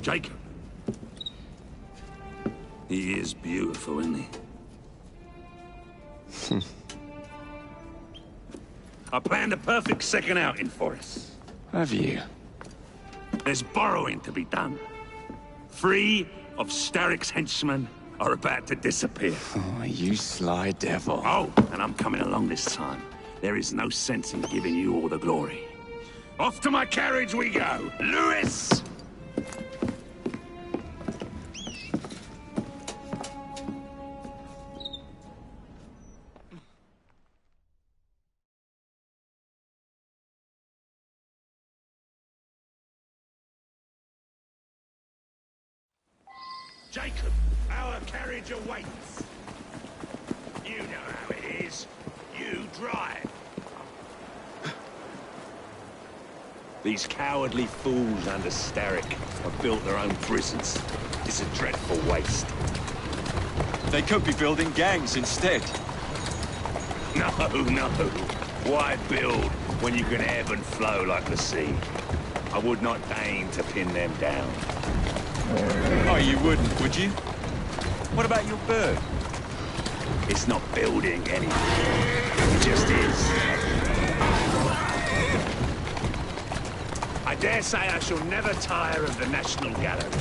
Jacob. He is beautiful, isn't he? I planned a perfect second outing for us. Have you? There's borrowing to be done. 3 of Starrick's henchmen are about to disappear. Oh, you sly devil. Oh, and I'm coming along this time. There is no sense in giving you all the glory. Off to my carriage we go. Lewis! Jacob, our carriage awaits. You know how it is. You drive. These cowardly fools under Starrick have built their own prisons. It's a dreadful waste. They could be building gangs instead. No, no. Why build when you can ebb and flow like the sea? I would not deign to pin them down. Oh, you wouldn't, would you? What about your bird? It's not building anything. It just is. I dare say I shall never tire of the National Gallery.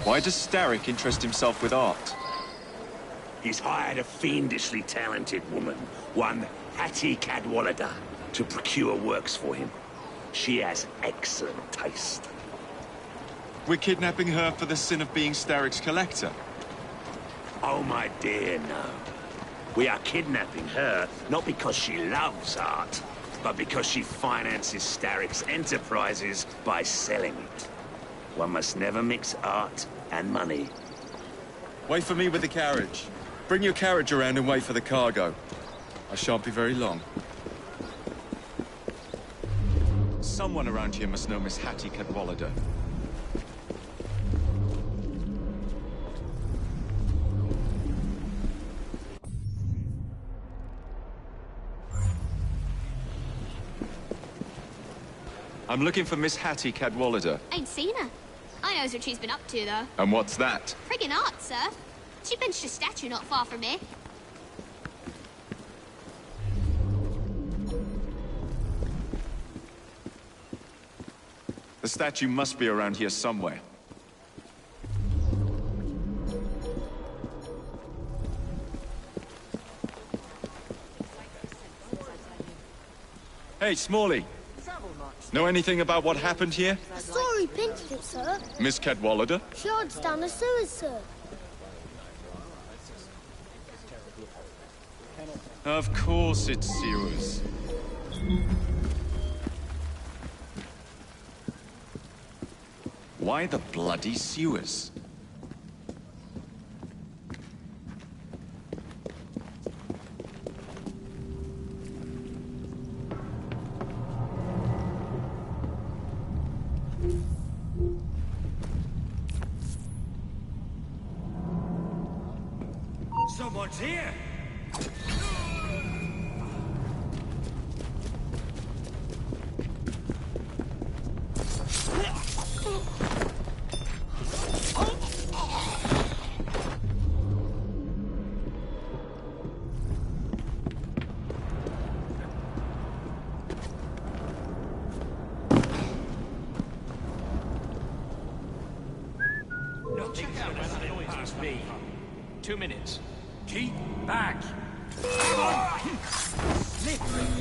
Why does Starrick interest himself with art? He's hired a fiendishly talented woman, one Hattie Cadwallader, to procure works for him. She has excellent taste. We're kidnapping her for the sin of being Starrick's collector. Oh, my dear, no. We are kidnapping her, not because she loves art, but because she finances Starrick's enterprises by selling it. One must never mix art and money. Wait for me with the carriage. Bring your carriage around and wait for the cargo. I shan't be very long. Someone around here must know Miss Hattie Cadwallader. I'm looking for Miss Hattie Cadwallader. Ain't seen her. I knows what she's been up to, though. And what's that? Friggin' art, sir. She benched a statue not far from here. The statue must be around here somewhere. Hey, Smalley. Know anything about what happened here? I saw he pinched it, sir. Miss Cadwallader? She hides down the sewers, sir. Of course it's sewers. Why the bloody sewers? Someone's here! Check out where that noise must be. 2 minutes. Keep back! Come on!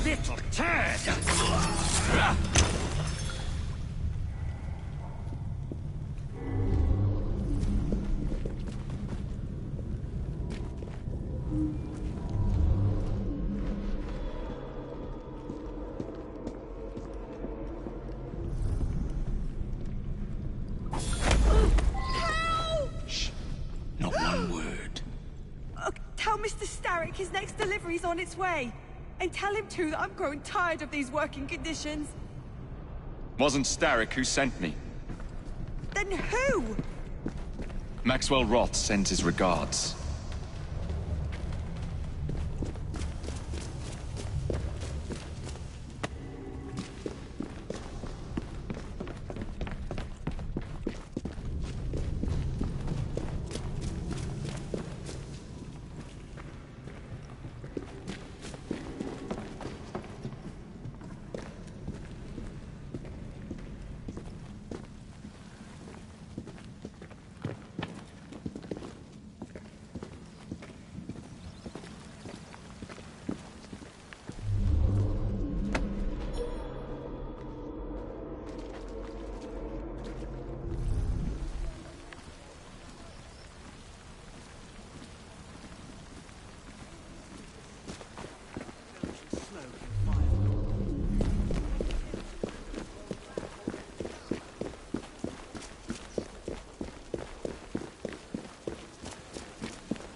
Little turd! Not one word. Tell Mr. Starrick his next delivery's on its way. And tell him too that I'm growing tired of these working conditions. Wasn't Starrick who sent me. Then who? Maxwell Roth sends his regards.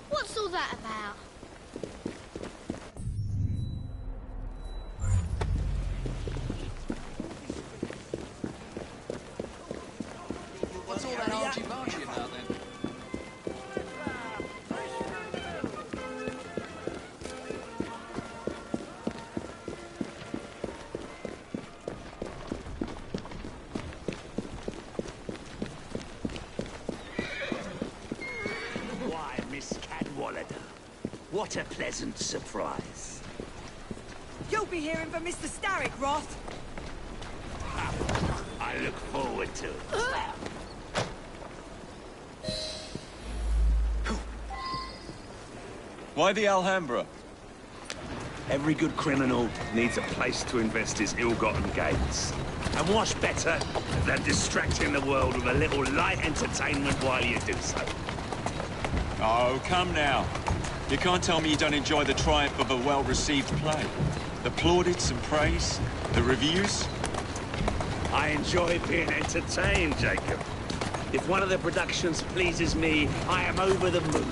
What's all that about? What's all that argy-bargy about then? Why, Miss Cadwallader? What a pleasant surprise. You'll be hearing from Mr. Starrick, Roth. I look forward to it. Why the Alhambra? Every good criminal needs a place to invest his ill-gotten gains. And what's better than distracting the world with a little light entertainment while you do so? Oh, come now. You can't tell me you don't enjoy the triumph of a well-received play. The plaudits and praise, the reviews. I enjoy being entertained, Jacob. If one of the productions pleases me, I am over the moon.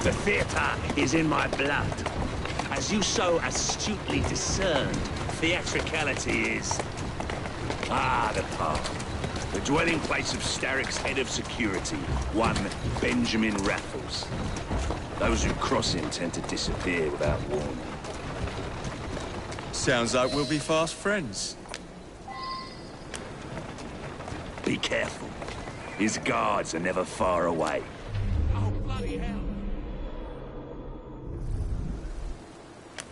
The theatre is in my blood. As you so astutely discerned, theatricality is... the park. The dwelling place of Starrick's head of security, one Benjamin Raffles. Those who cross him tend to disappear without warning. Sounds like we'll be fast friends. Be careful. His guards are never far away. Oh, bloody hell!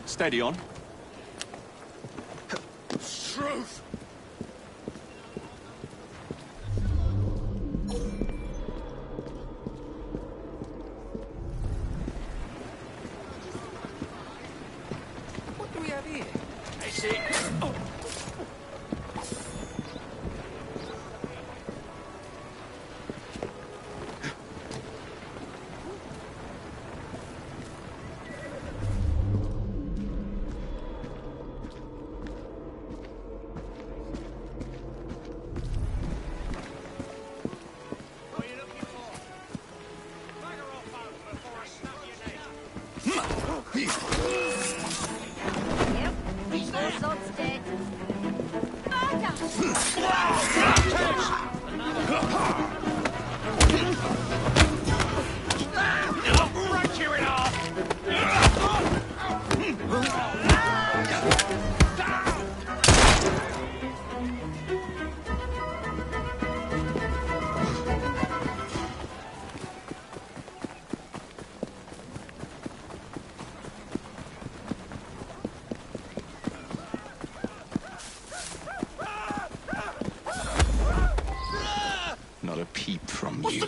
Steady on. Truth! What do we have here? I see. Oh.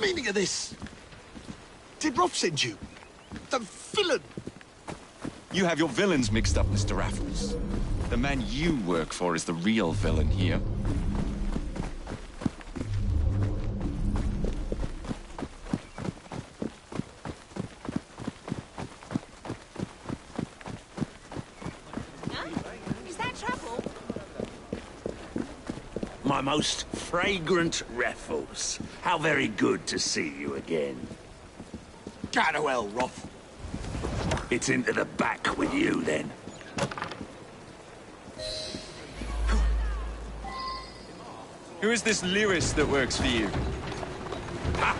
meaning of this? Did Roth send you? The villain? You have your villains mixed up, Mr. Raffles. The man you work for is the real villain here. Is that trouble? My most fragrant Raffles. How very good to see you again. Go to hell, Roth. It's into the back with you, then. Who is this Lewis that works for you? Ha!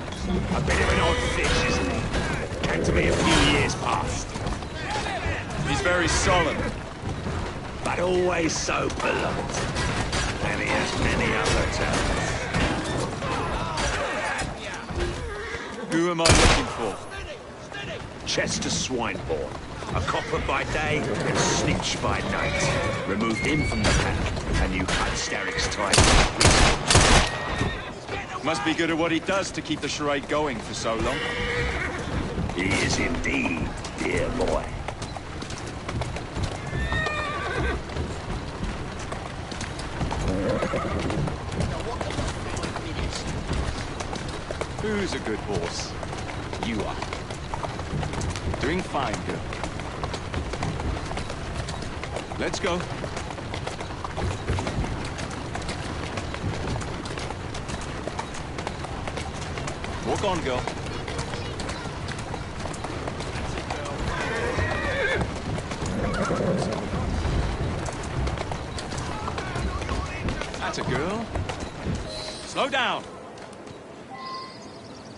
A bit of an odd fish, isn't he? Came to me a few years past. He's very solemn. But always so polite. And he has many other talents. Who am I looking for? Chester Swinebourne. A copper by day and snitch by night. Remove him from the pack, and you cut Starrick's ties. Must be good at what he does to keep the charade going for so long. He is indeed, dear boy. Who's a good horse? You are. Doing fine, girl. Let's go. Walk on, girl. That's a girl. Slow down.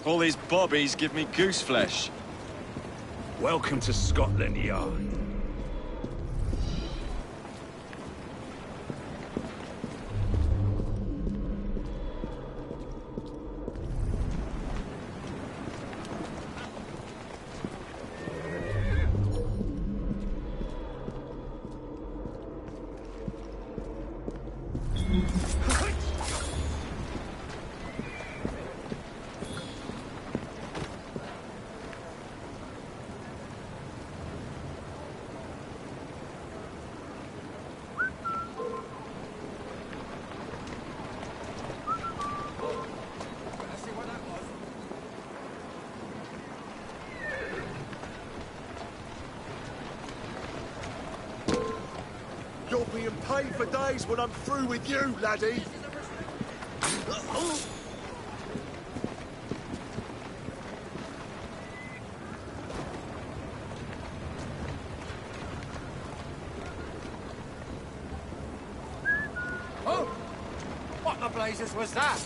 All these bobbies give me goose flesh. Welcome to Scotland Yard. You're being paid for days when I'm through with you, laddie. Oh! What the blazes was that?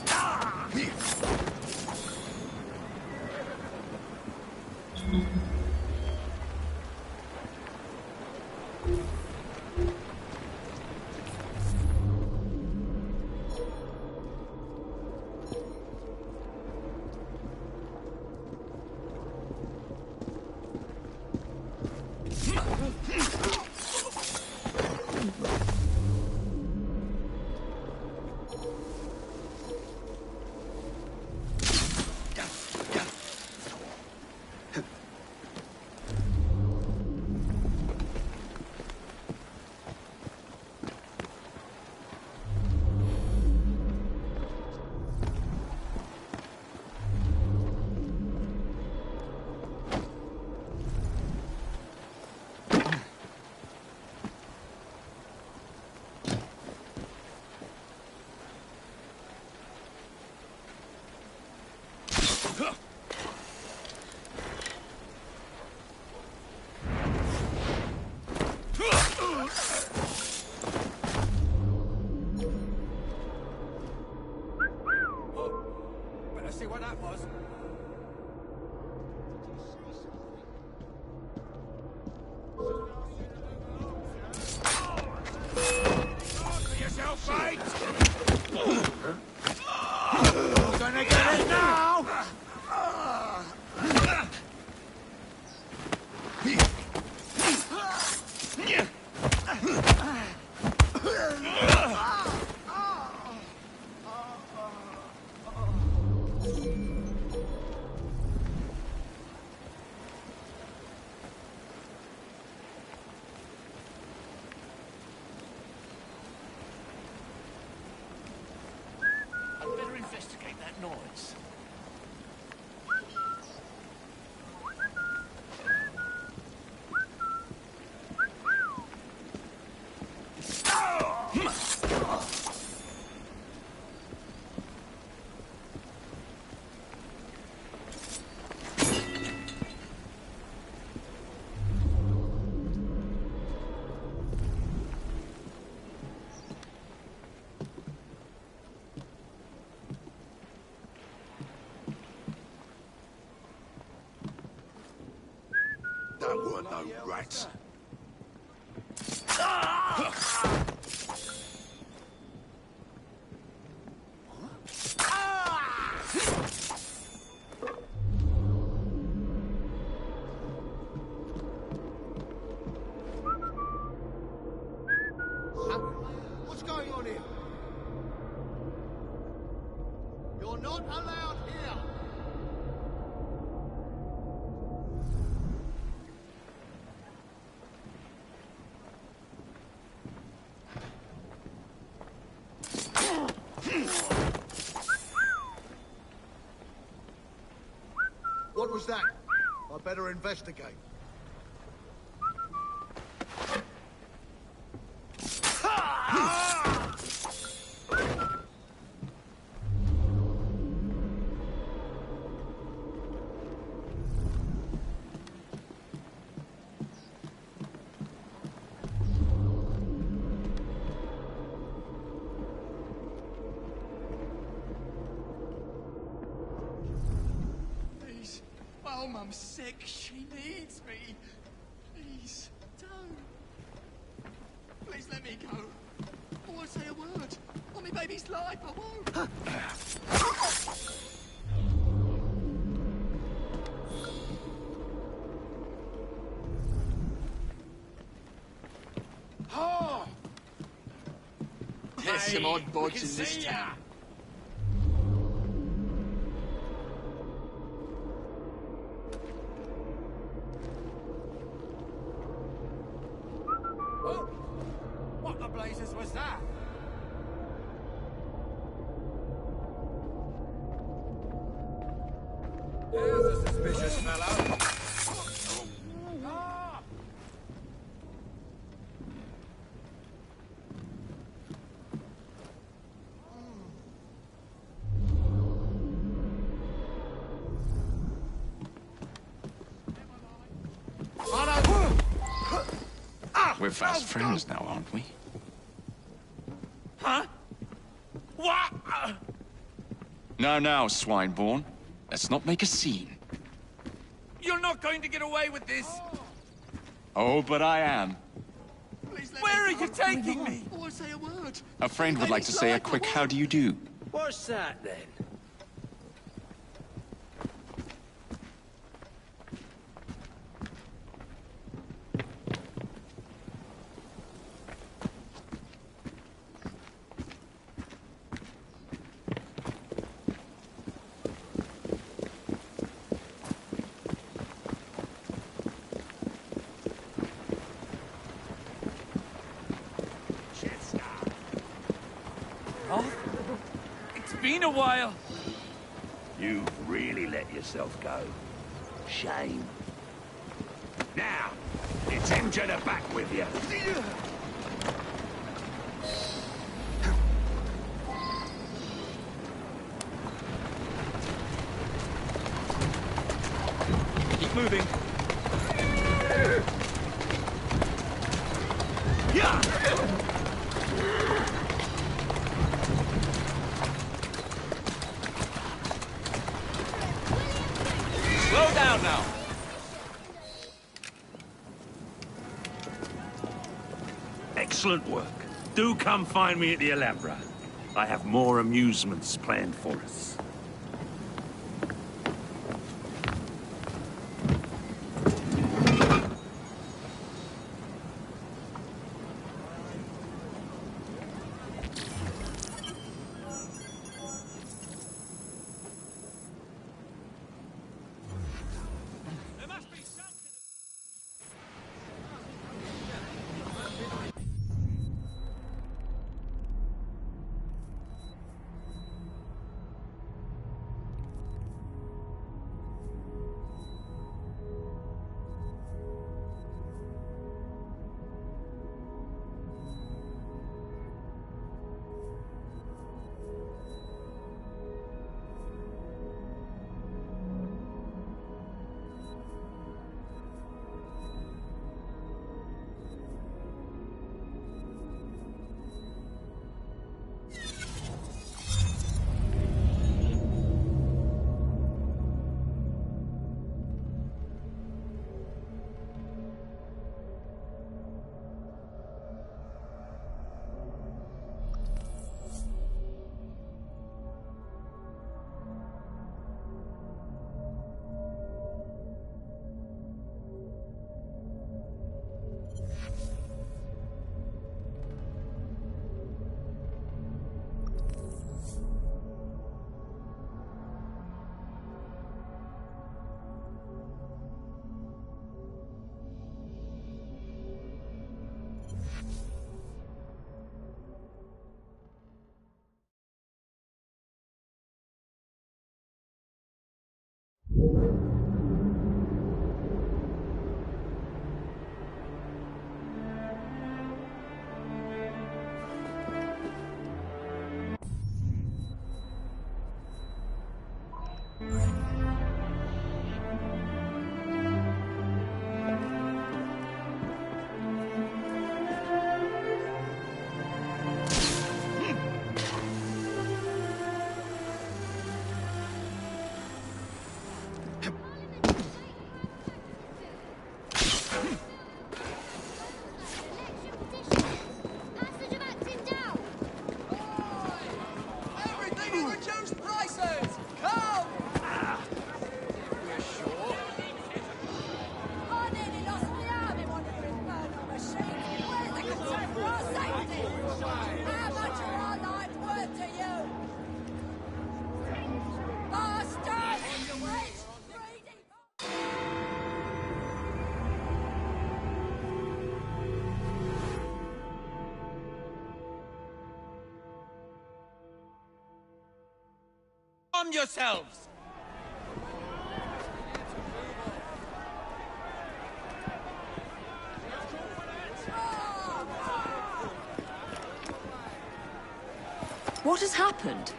Better see what that was. Look yourself, mate! You're gonna get it now! noise? That weren't no rats. What's going on here? You're not allowed here. What was that? I better investigate. Please. Oh, Mum's sick. She needs me. Please, don't. Please let me go. I won't say a word. On my baby's life, I won't. Oh! There's some odd bods in this town. Oh! What the blazes was that? There's a suspicious fellow. Ah! We're fast friends now, aren't we? Huh? What? Now, Swineborn. Let's not make a scene. You're not going to get away with this. Oh, but I am. Please let Where are me go. you taking me? I won't say a word. A friend would like to say a quick how do you do. What's that, then? Oh, it's been a while. You've really let yourself go. Shame. Now, it's him to the back with you. Keep moving. Yeah! Slow down now. Excellent work. Do come find me at the Alhambra. I have more amusements planned for us. There must be something. Arm yourselves! What has happened?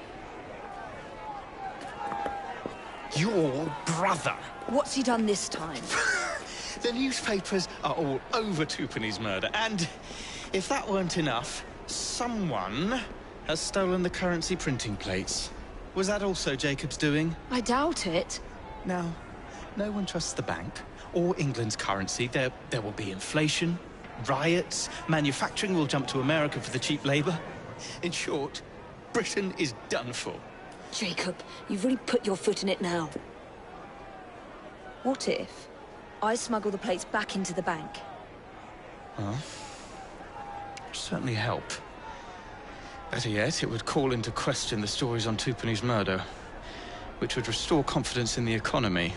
Your brother. What's he done this time? The newspapers are all over Twopenny's murder, and if that weren't enough, someone has stolen the currency printing plates. Was that also Jacob's doing? I doubt it. Now, no one trusts the bank or England's currency. There will be inflation, riots, manufacturing will jump to America for the cheap labor. In short, Britain is done for. Jacob, you've really put your foot in it now. What if I smuggle the plates back into the bank? Huh? Certainly help. Better yet, it would call into question the stories on Twopenny's murder, which would restore confidence in the economy.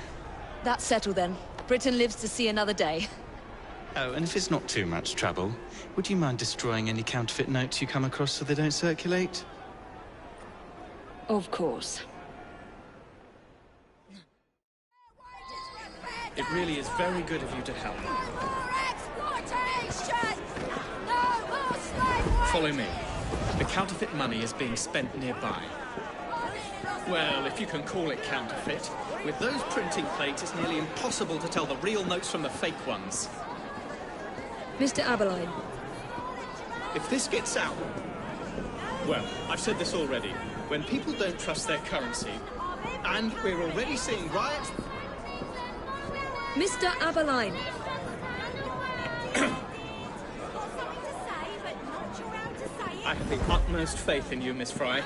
That's settled then. Britain lives to see another day. Oh, and if it's not too much trouble, would you mind destroying any counterfeit notes you come across so they don't circulate? Of course. It really is very good of you to help. Follow me. The counterfeit money is being spent nearby. Well, if you can call it counterfeit. With those printing plates, it's nearly impossible to tell the real notes from the fake ones. Mr. Aberline. If this gets out... Well, I've said this already. When people don't trust their currency, and we're already seeing riots... Mr. Aberline. I have the utmost faith in you, Miss Fry.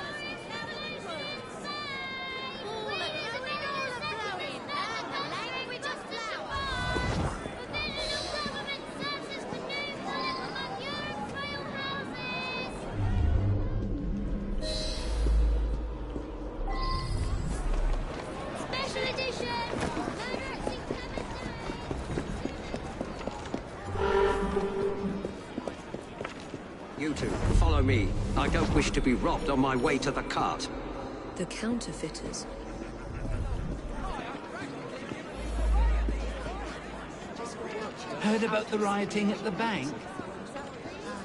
You two, follow me. I don't wish to be robbed on my way to the cart. The counterfeiters. Heard about the rioting at the bank?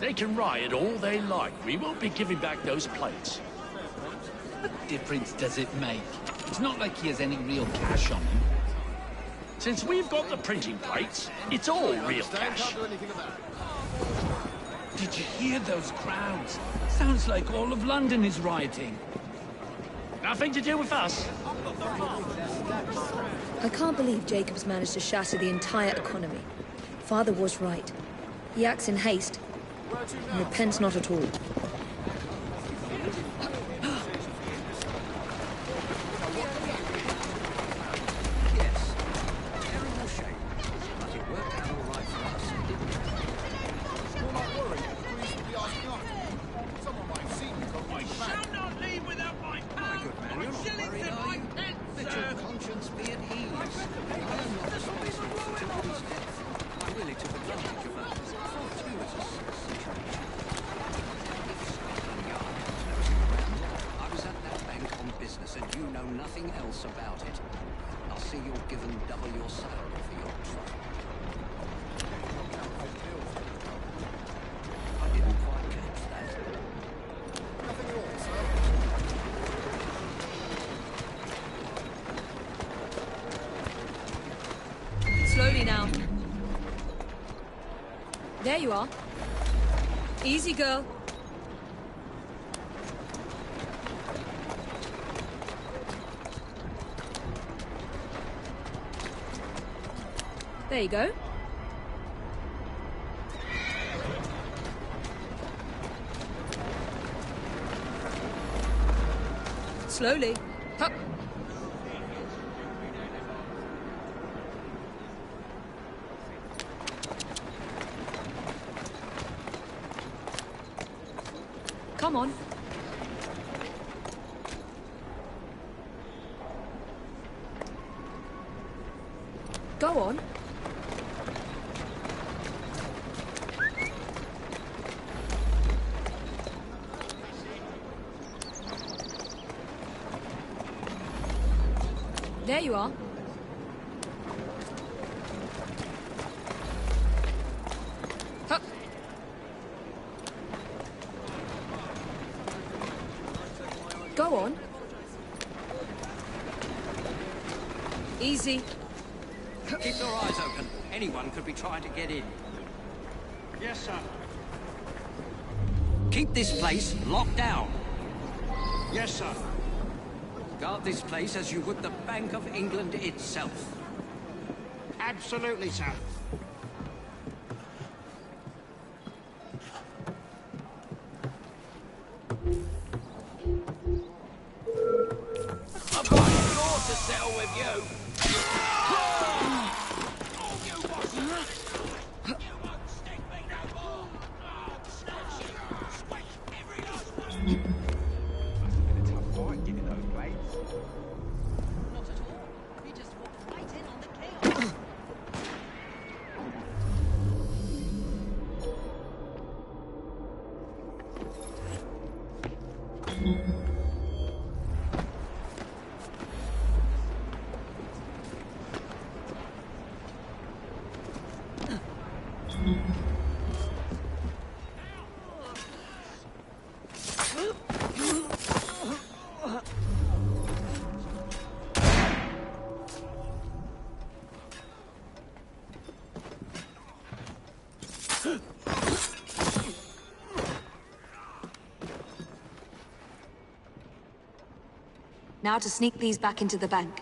They can riot all they like. We won't be giving back those plates. What difference does it make? It's not like he has any real cash on him. Since we've got the printing plates, it's all real cash. Did you hear those crowds? Sounds like all of London is rioting. Nothing to do with us. I can't believe Jacob's managed to shatter the entire economy. Father was right. He acts in haste. And repents not at all. see you're given double your salary for your trouble. I didn't quite catch that. Nothing more, sir. Slowly now. There you are. Easy, girl. There you go. Slowly. Hup. Come on. Go on. There you are. Hup. Go on. Easy. Keep your eyes open. Anyone could be trying to get in. Yes, sir. Keep this place locked down. Yes, sir. Guard this place as you would the Bank of England itself. Absolutely, sir. I've got a score to settle with you. Now to sneak these back into the bank.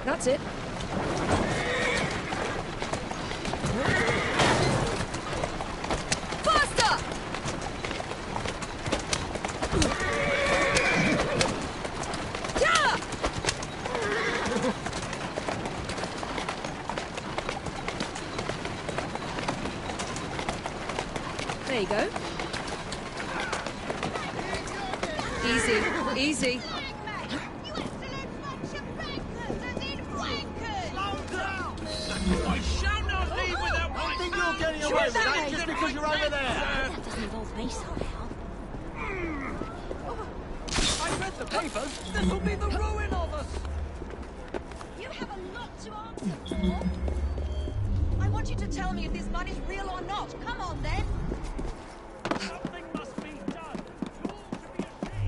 That's it. There you go. Easy, easy. I shall not leave without my... I think you're getting away with that just because you're over there. That doesn't involve me somehow. I read the papers. This will be the ruin of us. You have a lot to answer for. I want you to tell me if this money's real or not. Come on, then. Something must be done. You ought to be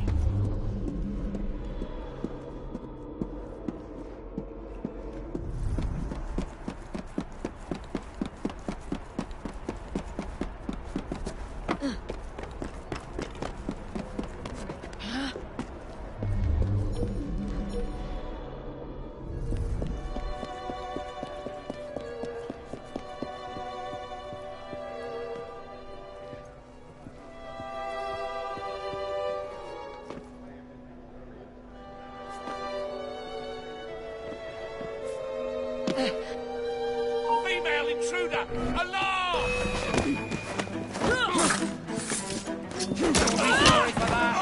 Female intruder! Alarm! Sorry for that.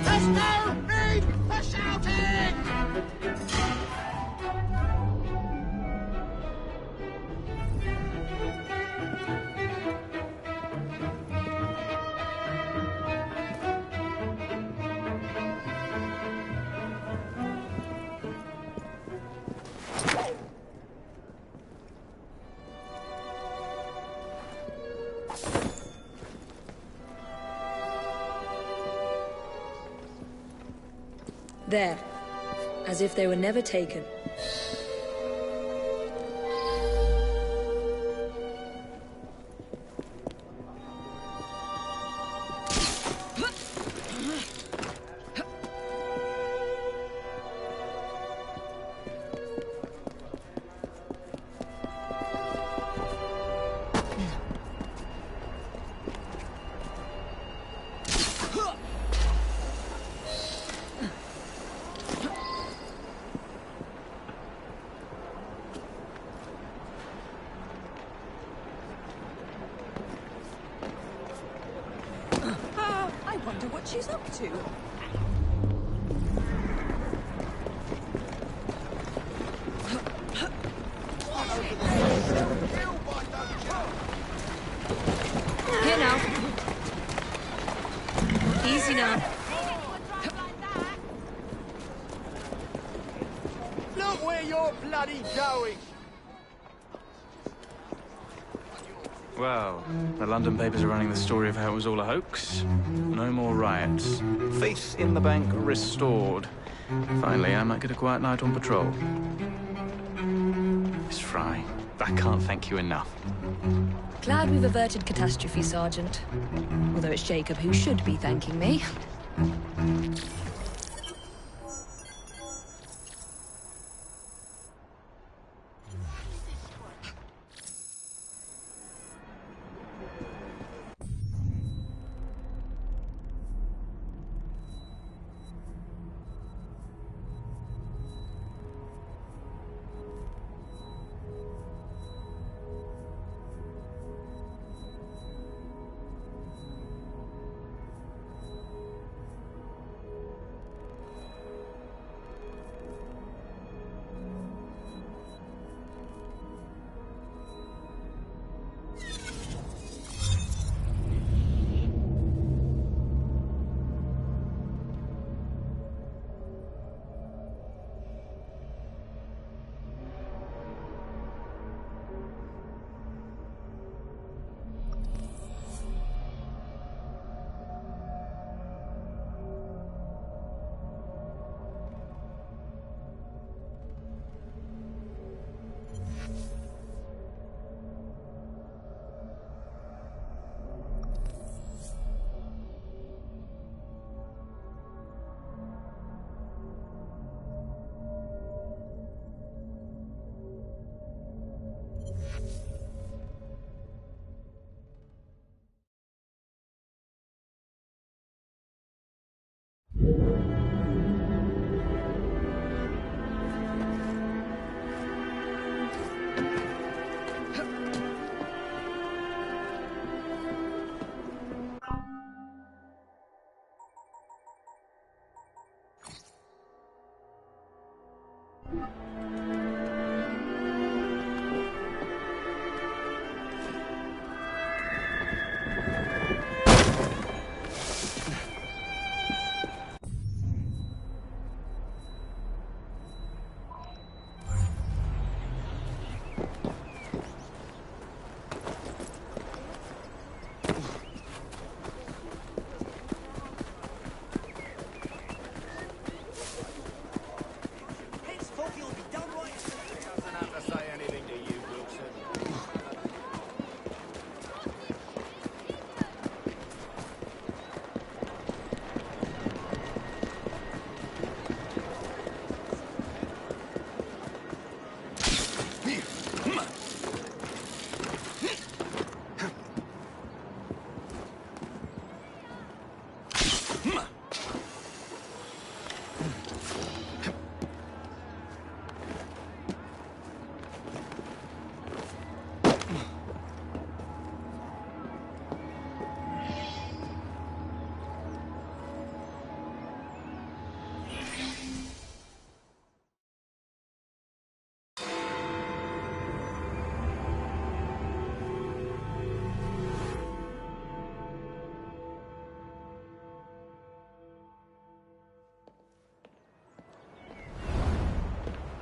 There's no need for shouting! There. As if they were never taken. I wonder what she's up to. Here now. Easy now. Look where you're bloody going! Well, the London papers are running the story of how it was all a hoax. No more riots. Faith in the bank restored. Finally, I might get a quiet night on patrol. Miss Fry, I can't thank you enough. Glad we've averted catastrophe, Sergeant. Although it's Jacob who should be thanking me.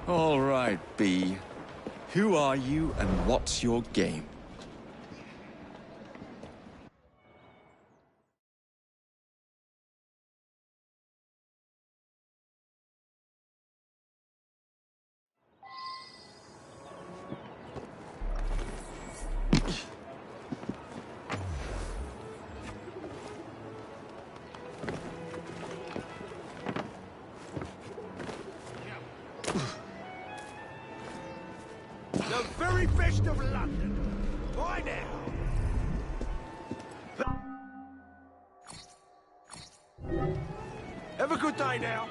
All right, B. Who are you and what's your game? The very best of London. By now. Have a good day now.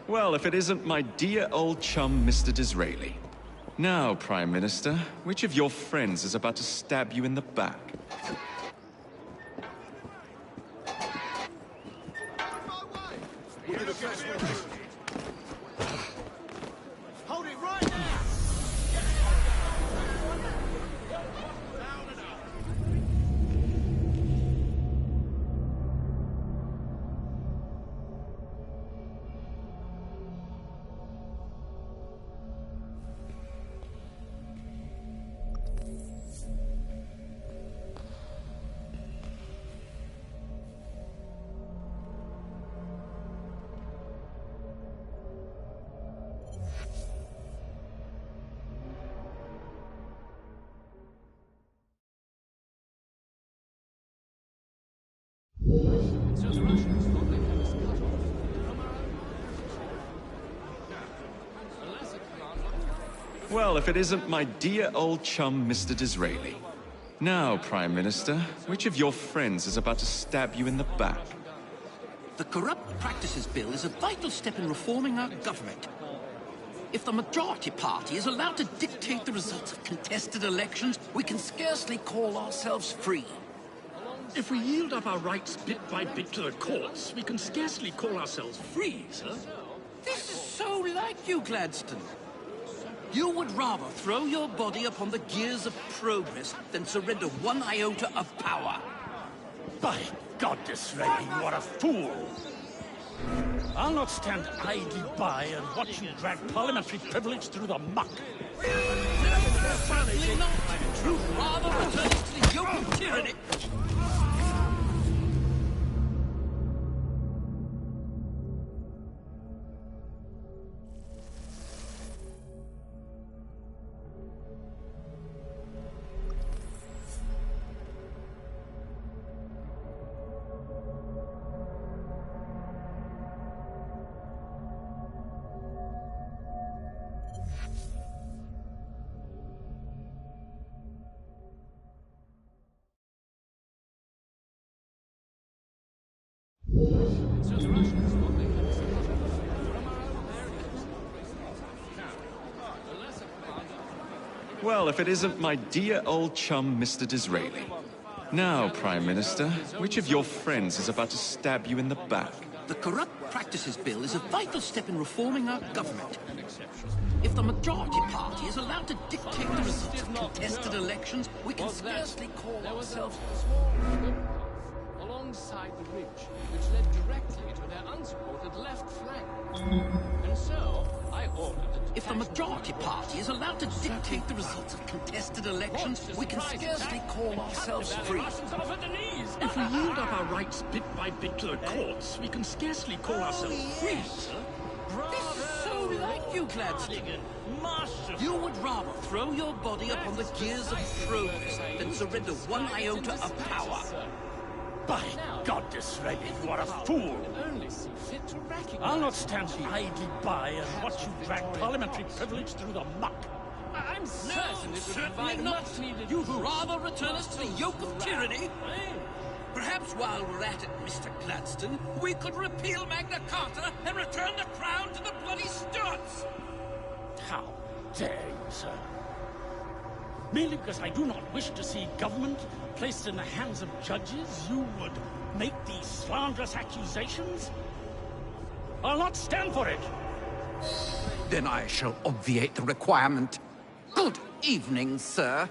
Well, if it isn't my dear old chum, Mr. Disraeli. Now, Prime Minister, which of your friends is about to stab you in the back? Hold it right now! Well, if it isn't my dear old chum, Mr. Disraeli. Now, Prime Minister, which of your friends is about to stab you in the back? The Corrupt Practices Bill is a vital step in reforming our government. If the majority party is allowed to dictate the results of contested elections, we can scarcely call ourselves free. If we yield up our rights bit by bit to the courts, we can scarcely call ourselves free, sir. This is so like you, Gladstone. You would rather throw your body upon the gears of progress than surrender one iota of power. By God, Disraeli, you are a fool! I'll not stand idly by and watch you drag parliamentary privilege through the muck. Certainly not. You'd rather return us to the yoke of tyranny. Well, if it isn't my dear old chum, Mr. Disraeli. Now, Prime Minister, which of your friends is about to stab you in the back? The Corrupt Practices Bill is a vital step in reforming our government. If the majority party is allowed to dictate the results of contested elections, we can scarcely call ourselves... alongside the ridge, which led directly to their unsupported left flank. And so, I ordered that if the majority party is allowed to dictate the results of contested elections, we can scarcely call ourselves free. If we yield up our rights bit by bit to the courts, we can scarcely call ourselves free, sir. This is so like you, Gladstone. You would rather throw your body upon the gears of progress than surrender one iota of power. By God, Disraeli, you are a fool! I'll not stand idly by and watch you drag parliamentary privilege through the muck. I'm certain it would provide much needed. You'd rather return us to the yoke of tyranny? Perhaps while we're at it, Mr. Gladstone, we could repeal Magna Carta and return the crown to the bloody Stuarts! How dare you, sir? Merely because I do not wish to see government placed in the hands of judges, you would make these slanderous accusations? I'll not stand for it! Then I shall obviate the requirement. Good evening, sir.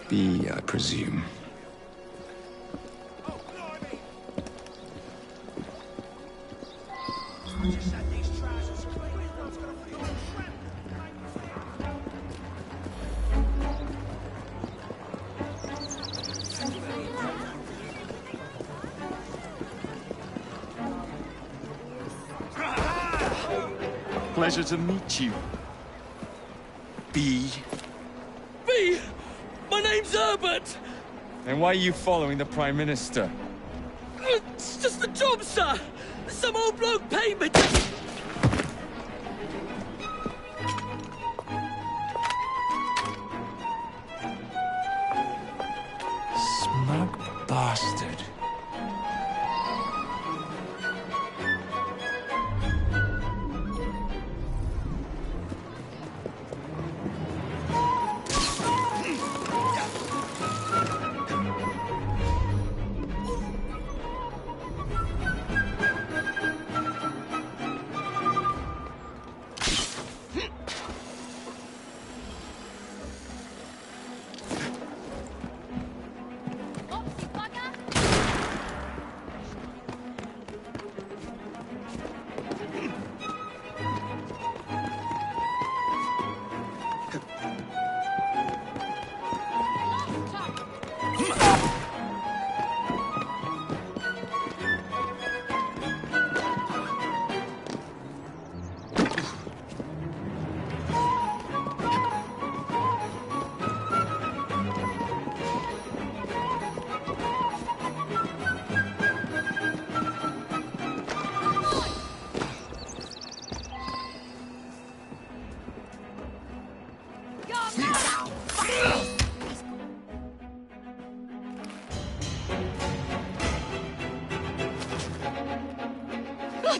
B, I presume. Pleasure to meet you. B. B! My name's Herbert! And why are you following the Prime Minister? It's just the job, sir! Some old bloke paid me to... Smug bastard.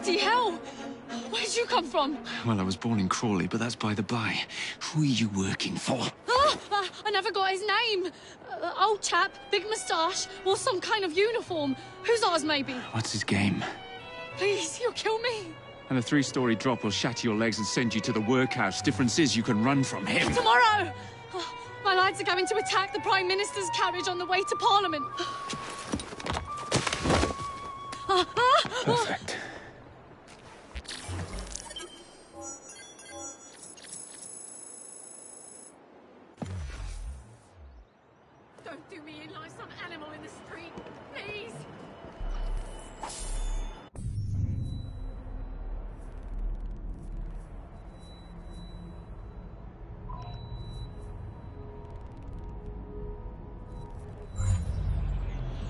Bloody hell! Where'd you come from? Well, I was born in Crawley, but that's by the by. Who are you working for? I never got his name. Old chap, big moustache, wore some kind of uniform. Who's ours, maybe? What's his game? Please, you'll kill me. And a 3-story drop will shatter your legs and send you to the workhouse. Difference is you can run from him. Tomorrow! My lads are going to attack the Prime Minister's carriage on the way to Parliament. Perfect. Don't do me in like some animal in the street, please.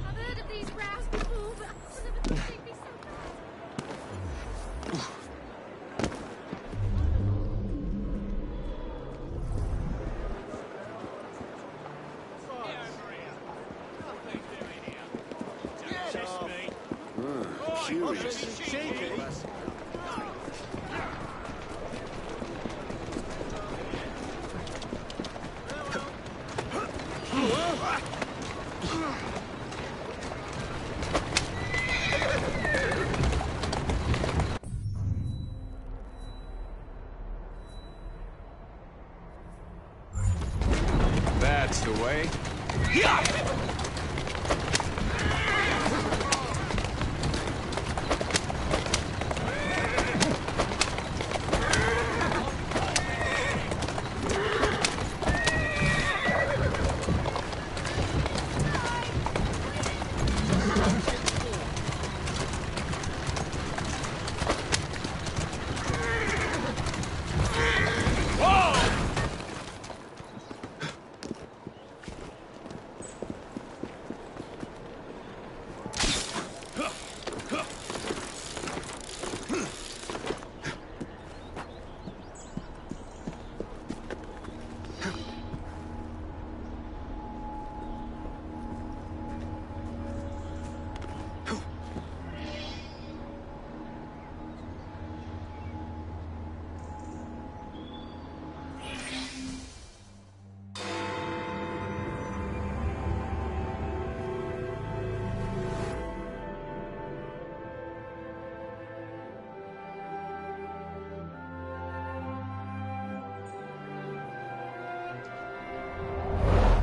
I've heard of these rows before, but I never thought they'd be so That's the way.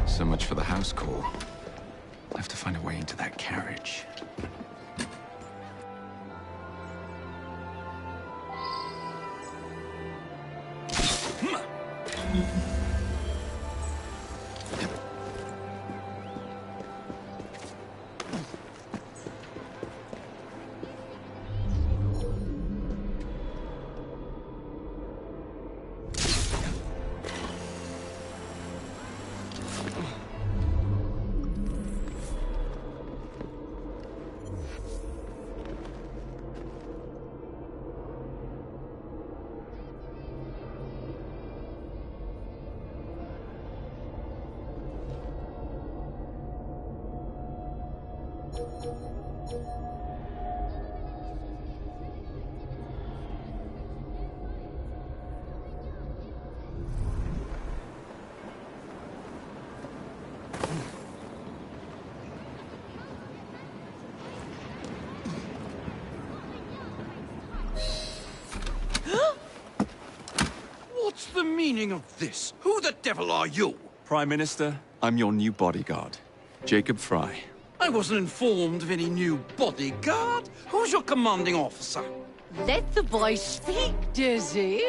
So much for the house call. I have to find a way into that carriage. What's the meaning of this? Who the devil are you? Prime Minister, I'm your new bodyguard, Jacob Fry. I wasn't informed of any new bodyguard. Who's your commanding officer? Let the boy speak, Dizzy.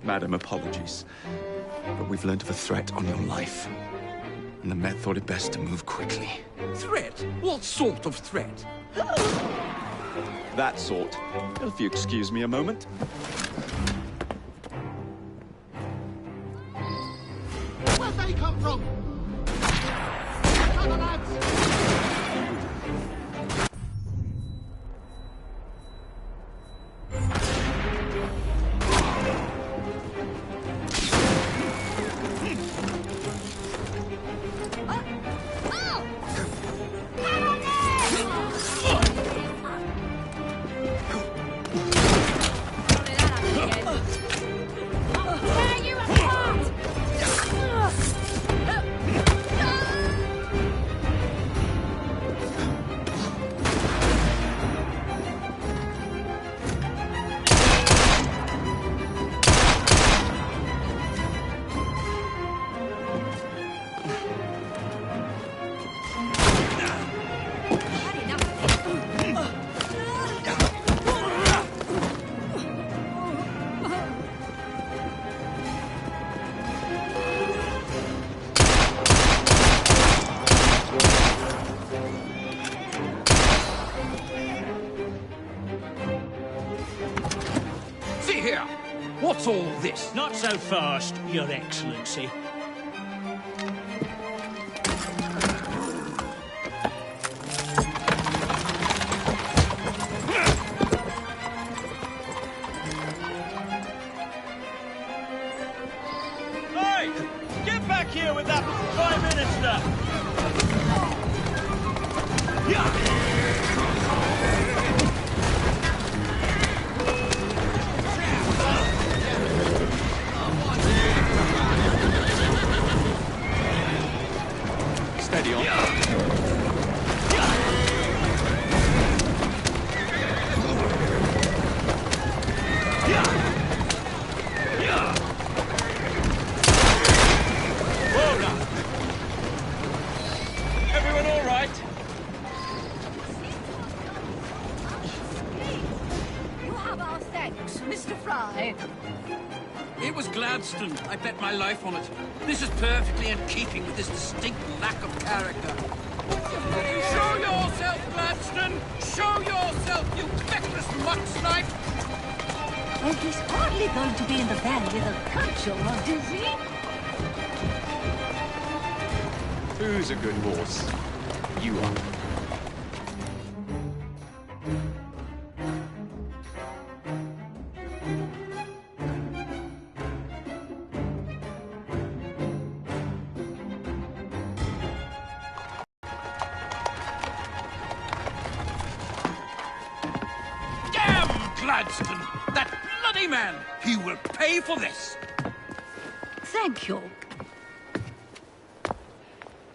Madam, apologies. But we've learned of a threat on your life. And the Met thought it best to move quickly. Threat? What sort of threat? That sort. If you excuse me a moment. Where'd they come from? Come on, lads! What's all this? Not so fast, Your Excellency. Hey! Get back here with that Prime Minister! Steady on. Whoa now. Everyone all right? You have our thanks, Mr. Fry. It was Gladstone. I bet my life on it. This is perfectly in keeping with his distinct lack of character. Show yourself, Gladstone! Show yourself, you feckless mucksnipe! Well, he's hardly going to be in the van with a cudgel, is he? Who's a good horse? You are. Gladstone! That bloody man! He will pay for this! Thank you.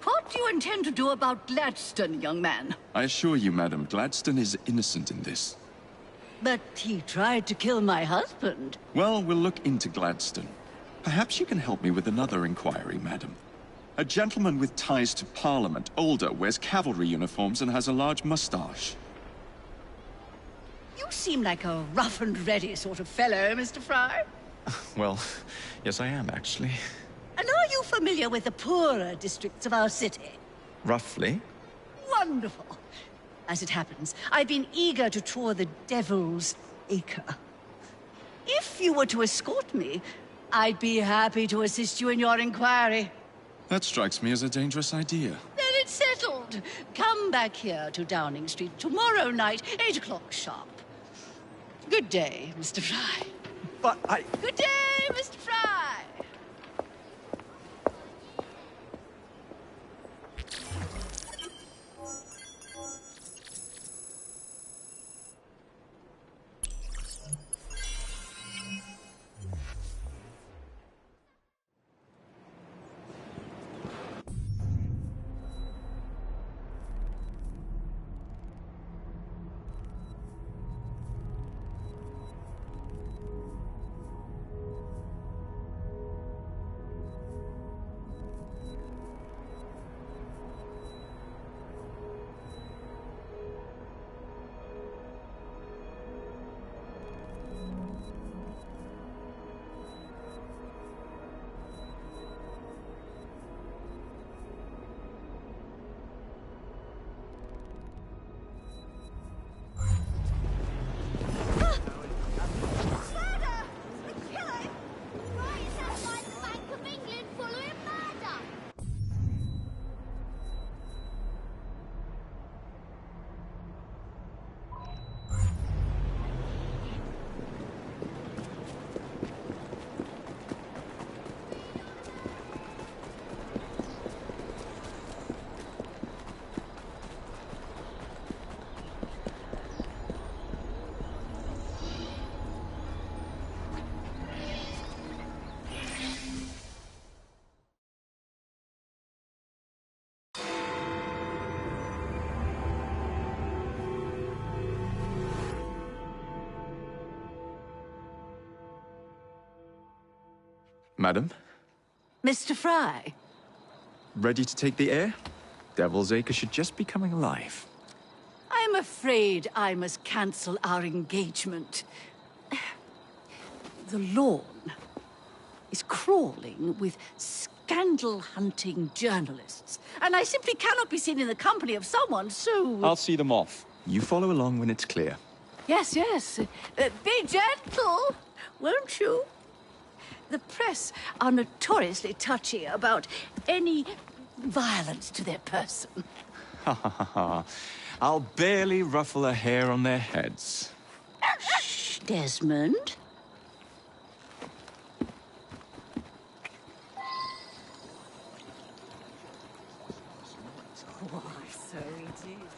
What do you intend to do about Gladstone, young man? I assure you, madam, Gladstone is innocent in this. But he tried to kill my husband. Well, we'll look into Gladstone. Perhaps you can help me with another inquiry, madam. A gentleman with ties to Parliament, older, wears cavalry uniforms and has a large moustache. You seem like a rough and ready sort of fellow, Mr. Fry. Well, yes I am, actually. And are you familiar with the poorer districts of our city? Roughly. Wonderful. As it happens, I've been eager to tour the Devil's Acre. If you were to escort me, I'd be happy to assist you in your inquiry. That strikes me as a dangerous idea. Then it's settled. Come back here to Downing Street tomorrow night, 8 o'clock sharp. Good day, Mr. Fry. But I... Good day, Mr. Fry! Madam? Mr. Fry. Ready to take the air? Devil's Acre should just be coming alive. I'm afraid I must cancel our engagement. The lawn is crawling with scandal-hunting journalists, and I simply cannot be seen in the company of someone so... I'll see them off. You follow along when it's clear. Yes, yes. Be gentle, won't you? The press are notoriously touchy about any violence to their person. Ha ha ha ha. I'll barely ruffle a hair on their heads. Shh, Desmond. Why, so it is.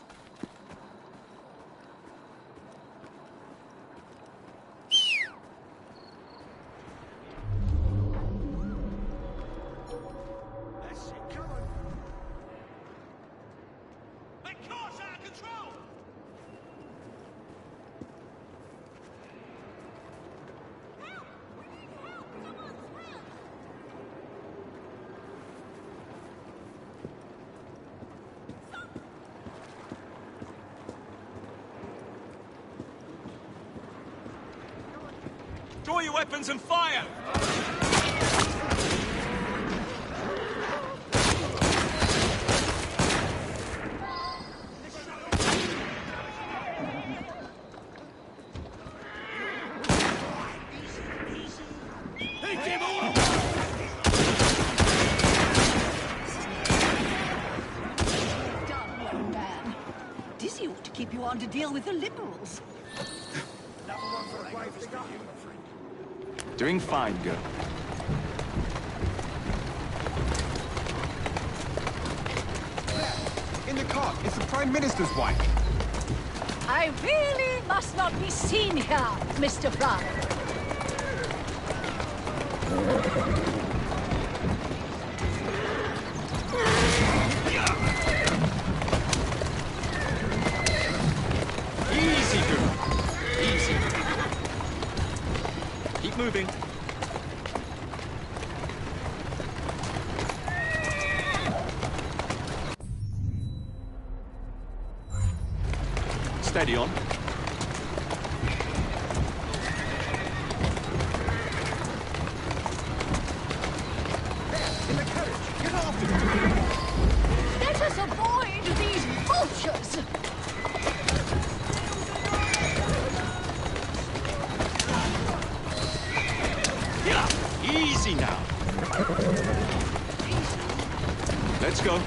Draw your weapons and fire! Done, young man. Dizzy ought to keep you on to deal with the liberals. Doing fine, girl. In the car, it's the Prime Minister's wife. I really must not be seen here, Mr. Fry. Easy, girl. Easy. Keep moving. Steady on. In the carriage, get after him. Let us avoid these vultures. Yeah, easy now. Let's go.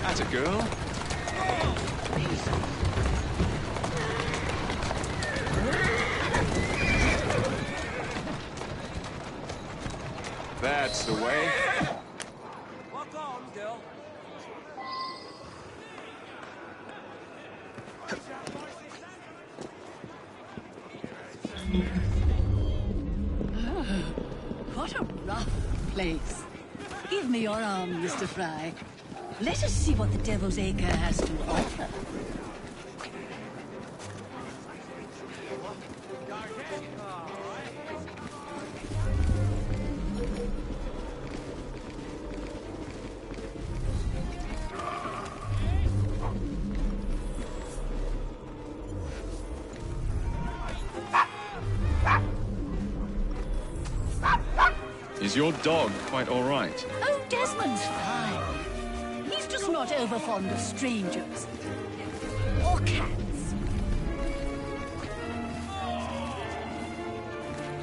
That's a girl. That's the way. Walk on, girl. What a rough place. Give me your arm, Mr. Fry. Let us see what the Devil's Acre has to offer. Is your dog quite all right? Oh, Desmond's fine. He's just not over fond of strangers. Or cats.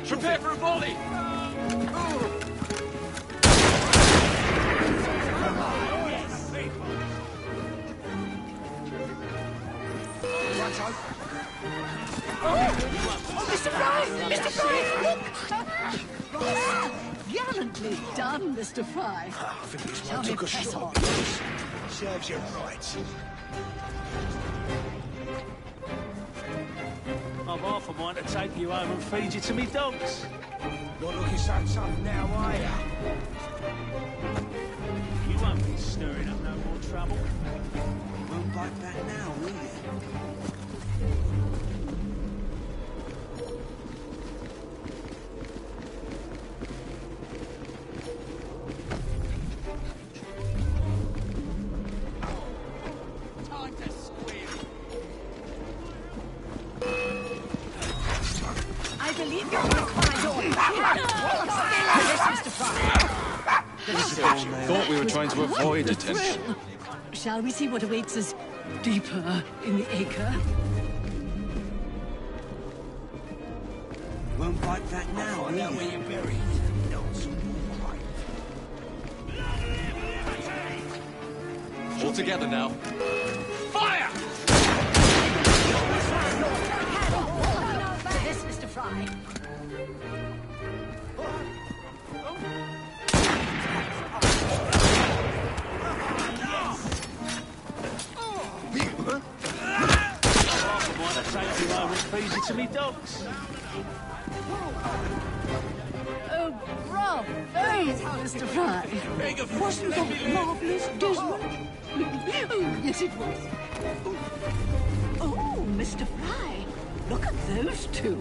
Prepare for a volley! Oh, Mr. Fry! Mr. Fry! Look! Gallantly done, Mr. Fry. I think this Shall one we took a press shot. on? Serves you right. I'm half a mind to take you home and feed you to me dogs. Not looking so tough now, are ya? You won't be stirring up no more trouble. Won't bite back now, will you? Time to squeal. I believe you're required. Yes, Mr. Fry. Thought we were trying to avoid attention. Shall we see what awaits us deeper in the acre? Won't bite back now, will you? Where you're buried. All together now. Fire! For this, Mr. Fry. Might have taken home and feeds it to me dogs. Oh, bravo, Mr. Fry. Wasn't that marvelous, Desmond? Oh, yes, it was. Oh, Mr. Fry, look at those two.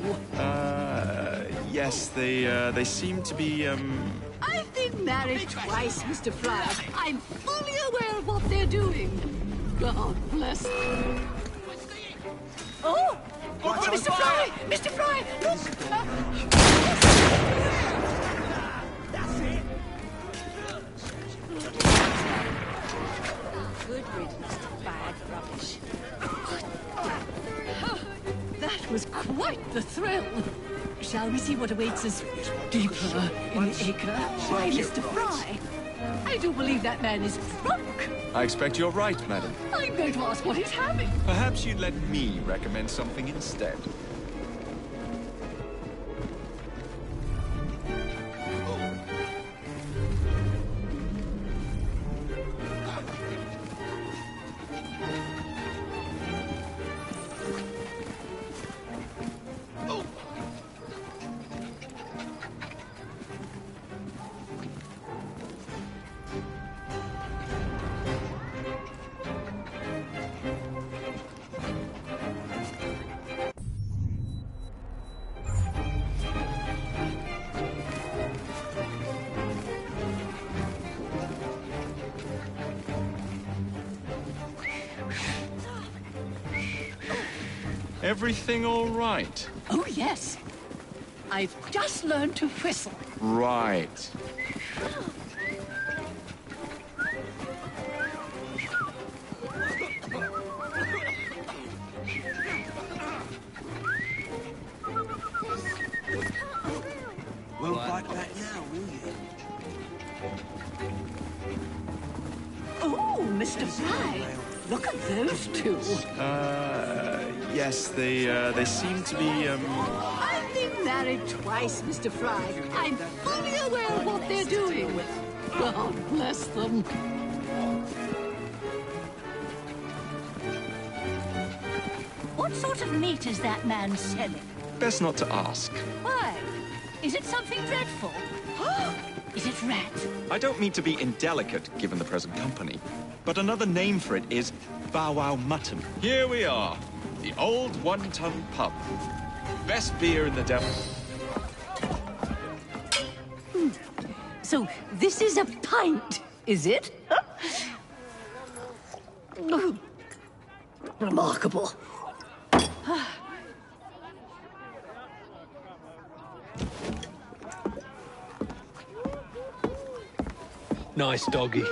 Yes, they seem to be, I've been married twice, Mr. Fry. I'm fully aware of what they're doing. God bless them. Oh! Oh, Mr. Fry! Mr. Fry! Look! That's it. Good riddance to bad rubbish. That was quite the thrill. Shall we see what awaits us deeper in the acre? Why, Mr. Fry, I do believe that man is drunk. I expect you're right, madam. I'm going to ask what he's having. Perhaps you'd let me recommend something instead. Everything all right? Oh, yes. I've just learned to whistle. Right. Won't bite back now, will you? Oh, Mr. Fry, look at those two. Yes, they seem to be, I've been married twice, Mr. Fry. I'm fully aware of what they're doing. God bless them. What sort of meat is that man selling? Best not to ask. Why? Is it something dreadful? Is it rat? I don't mean to be indelicate, given the present company, but another name for it is Bow Wow Mutton. Here we are, the old one-ton pub. Best beer in the devil. So this is a pint, is it? Remarkable. Nice doggy.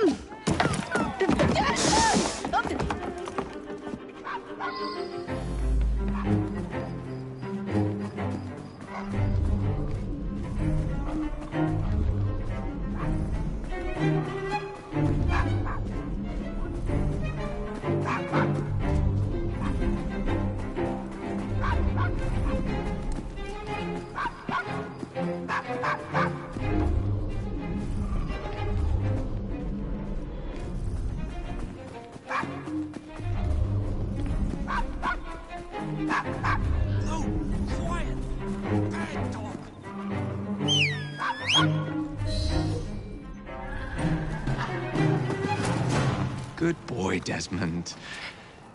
Good boy, Desmond.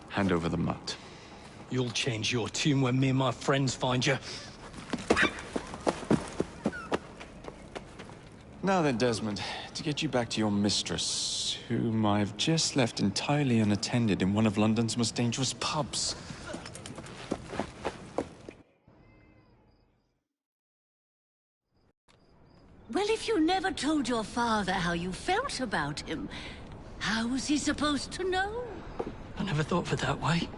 Hand over the mutt. You'll change your tune when me and my friends find you. Now then, Desmond, to get you back to your mistress, whom I've just left entirely unattended in one of London's most dangerous pubs. Well, if you never never told your father how you felt about him, how was he supposed to know? I never thought of it that way.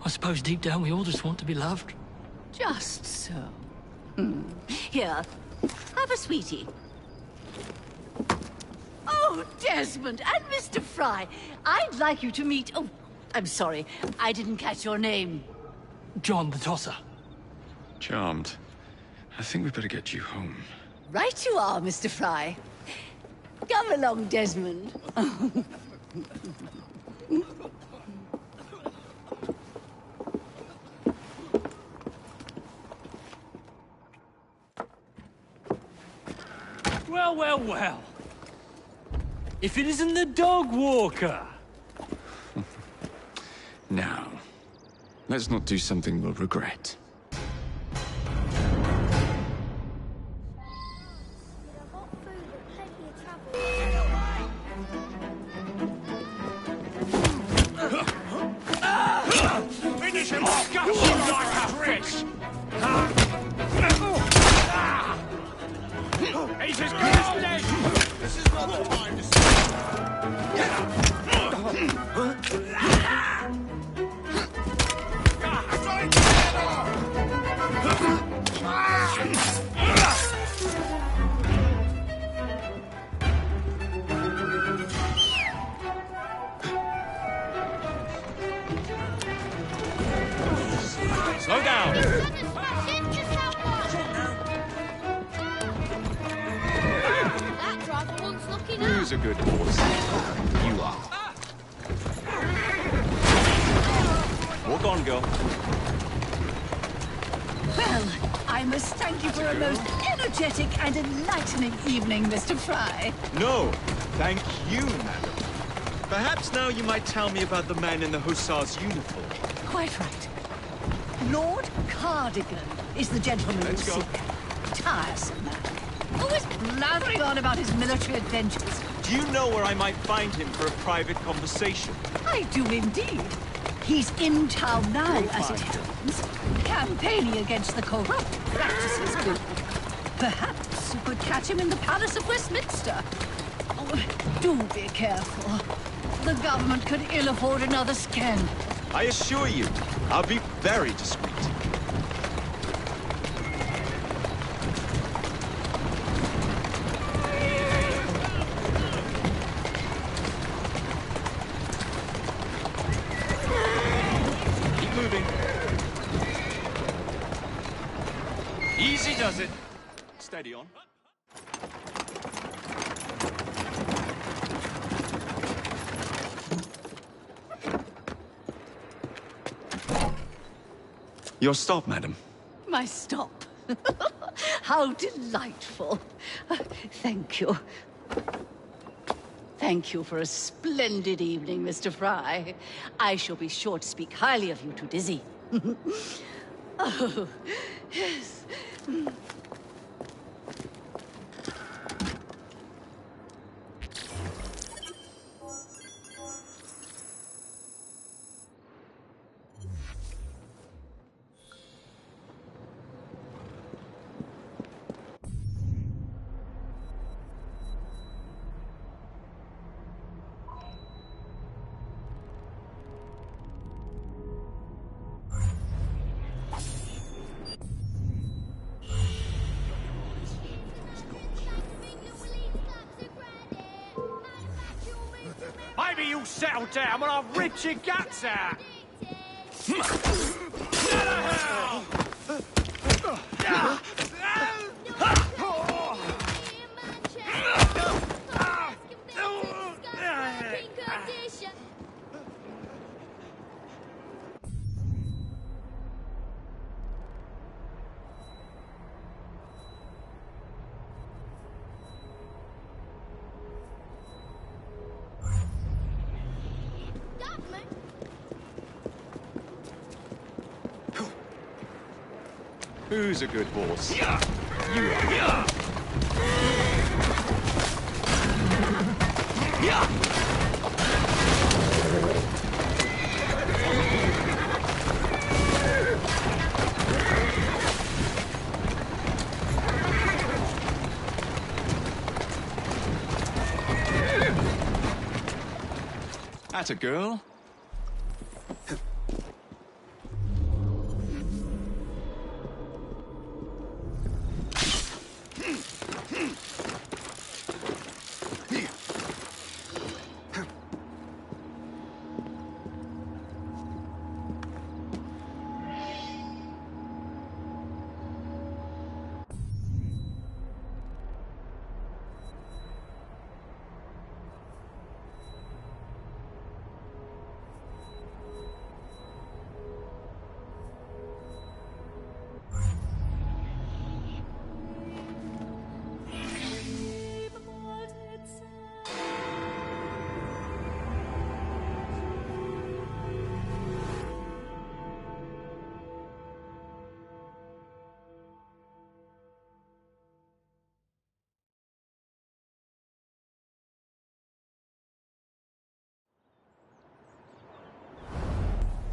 I suppose deep down we all just want to be loved. Just so. Here, have a sweetie. Oh, Desmond and Mr. Fry, I'd like you to meet... Oh, I'm sorry, I didn't catch your name. John the Tosser. Charmed. I think we better get you home. Right you are, Mr. Fry. Come along, Desmond. Well, well, well. If it isn't the dog walker. Now, let's not do something we'll regret. Finish him off! Gut you like a fish! He's as good as dead! This is not the time to Slow down! That driver wants looking up. Who's a good horse? You are. Walk on, girl. Well, I must thank you for a most energetic and enlightening evening, Mr. Fry. No, thank you, madam. Perhaps now you might tell me about the man in the hussar's uniform. Quite right. Lord Cardigan is the gentleman Let's you go. seek. Tiresome man. Always blathering on about his military adventures. Do you know where I might find him for a private conversation? I do indeed. He's in town now, as it happens, campaigning against the corrupt practices group. Perhaps you could catch him in the Palace of Westminster. Oh, do be careful. The government could ill afford another scandal. I assure you, I'll be very discreet. Keep moving. Easy does it. Steady on. Your stop, madam. My stop. How delightful. Thank you. Thank you for a splendid evening, Mr. Fry. I shall be sure to speak highly of you to Dizzy. Oh, yes. Maybe you'll settle down when I've ripped your guts out! Who's a good horse? You are. Atta girl.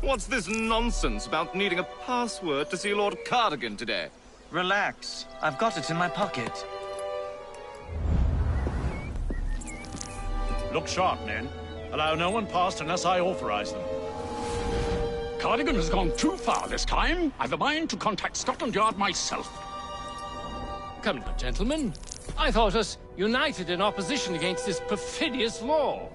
What's this nonsense about needing a password to see Lord Cardigan today? Relax. I've got it in my pocket. Look sharp, men. Allow no one past unless I authorize them. Cardigan has gone too far this time. I've a mind to contact Scotland Yard myself. Come now, gentlemen. I thought us united in opposition against this perfidious law.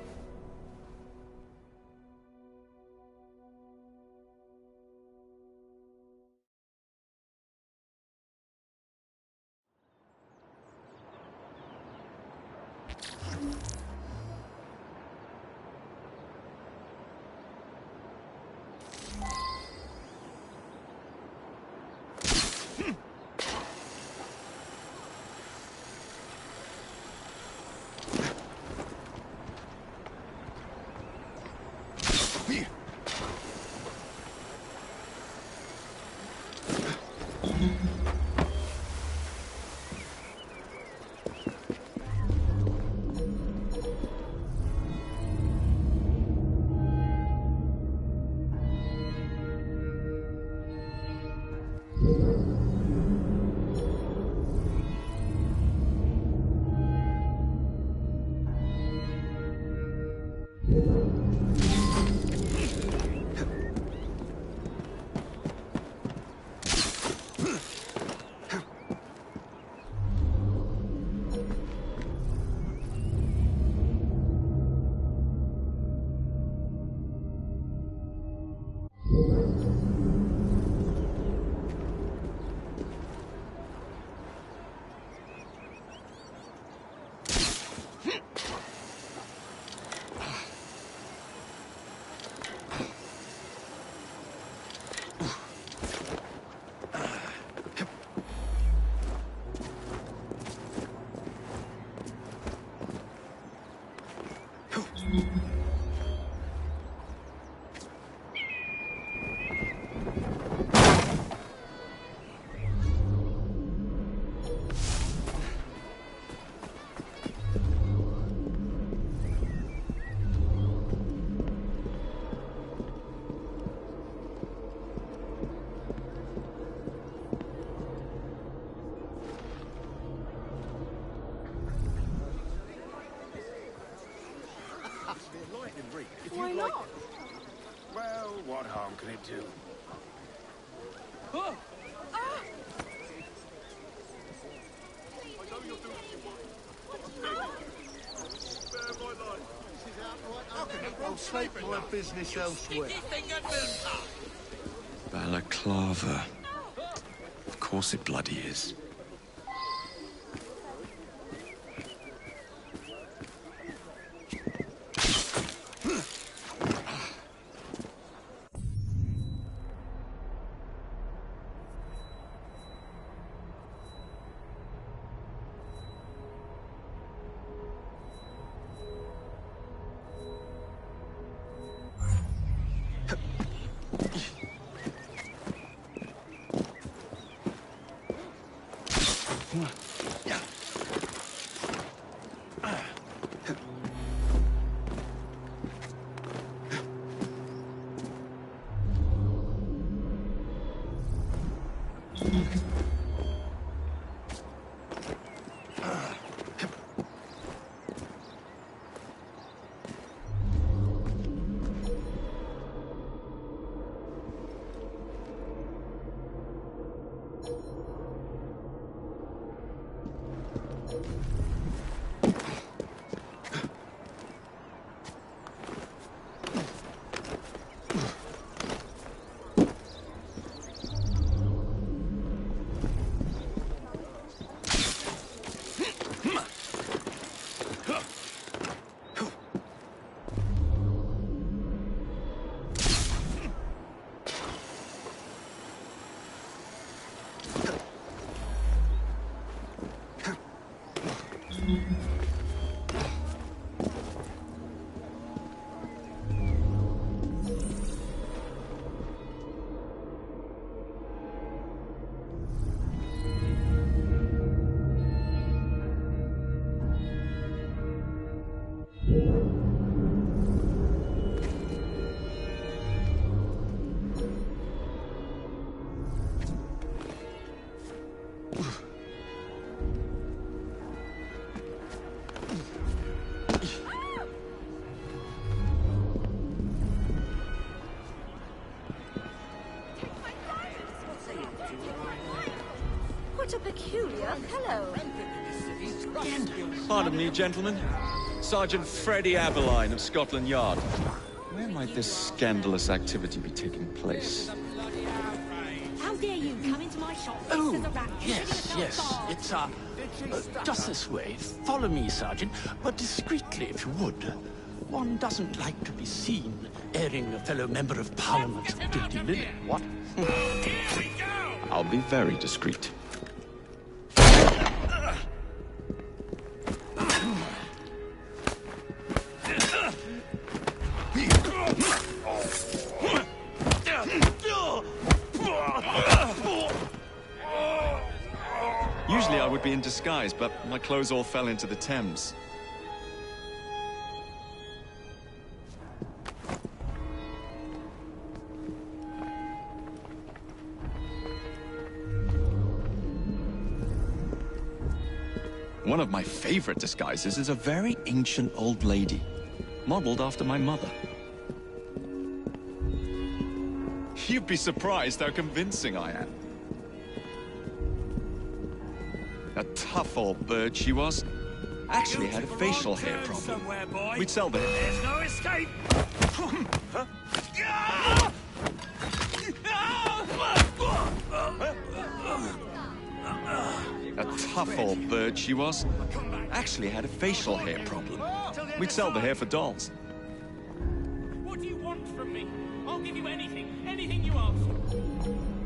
Why not? Well, what harm can it do? Oh. I'll take my business elsewhere. Balaclava. Of course it bloody is. What a peculiar fellow. Pardon me, gentlemen. Sergeant Freddie Aberline of Scotland Yard. Where might this scandalous activity be taking place? How dare you come into my shop? Oh, yes. It's, just this way. Follow me, Sergeant, but discreetly, if you would. One doesn't like to be seen airing a fellow member of Parliament's dirty linen. What? I'll be very discreet. Usually I would be in disguise, but my clothes all fell into the Thames. One of my favorite disguises is a very ancient old lady, modeled after my mother. You'd be surprised how convincing I am. A tough old bird she was. Actually had a facial hair problem. We'd sell them. There's no escape! A tough old bird she was. Actually had a facial hair problem. We'd sell the hair for dolls. What do you want from me? I'll give you anything you ask.